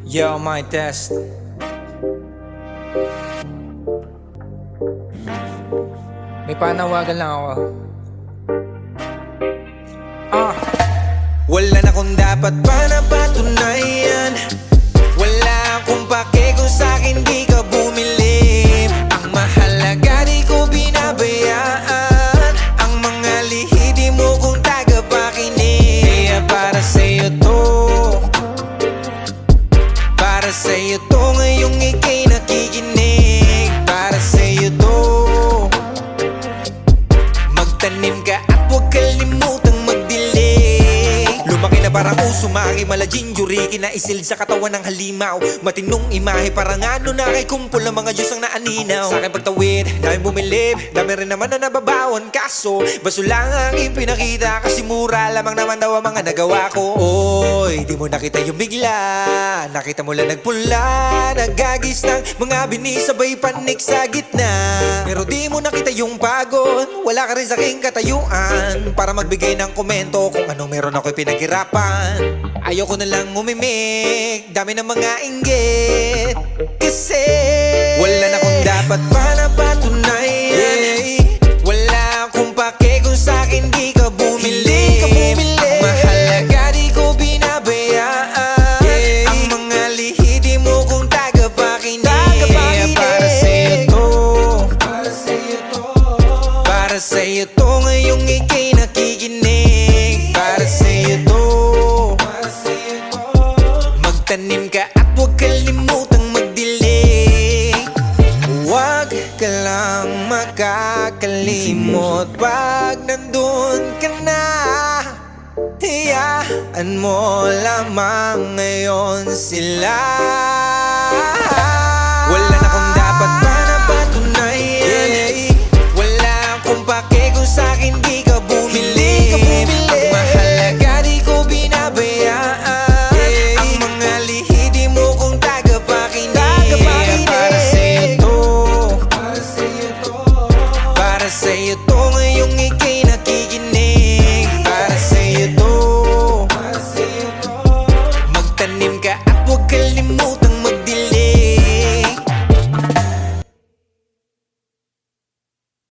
Yo, my test. May panawagan lang ako. Wala na kung dapat pa na patunayan. Wala akong pake kung sa'kin di ka bumili. Ang mahalaga di ko binabayaan. Ang mga lihi di mo kung tagapakinig. Kaya para sa'yo to, para sa'yo to, ngayong ika'y nakikinig. Para sa'yo to, magtanim ka at huwag kalimutang magdilig. Lumaki na parang usumaki, mala ginjury, kinaisil sa katawan ng halimaw. Matinong imahe, parang ano na kay kumpul ng mga Diyos ang naaninaw. Sa akin pagtawid, daming bumilib, dami rin naman na nababawan. Kaso, baso lang ang aking pinakita, kasi mura lamang naman daw ang mga nagawa ko. Oy, di mo nakita yung bigla, nakita mo lang nagpula, nagagis ng mga binisabay panik sa gitna. Pero di mo nakita yung pagod, wala ka rin sa aking katayuan para magbigay ng komento kung anong meron ako'y pinaghirapan. Ayoko na lang umimik, dami ng mga inggit, kasi wala na kung dapat pa na patunayan. Wala akong pake kung sa'kin di ka bumili. Ang mahalaga di ko binabayaan. Ang mga lihi di mo kung tagapakinig. Para sa'yo to, para sa'yo to, para sa'yo to, ngayong ika'y nakikinig. Para sa'yo to, para sa'yo to, magtanim ka at huwag kalimutang magdilig. Huwag ka lang makakalimot pag nandun ka na. Hayaan mo lamang ngayon sila. Wala na kung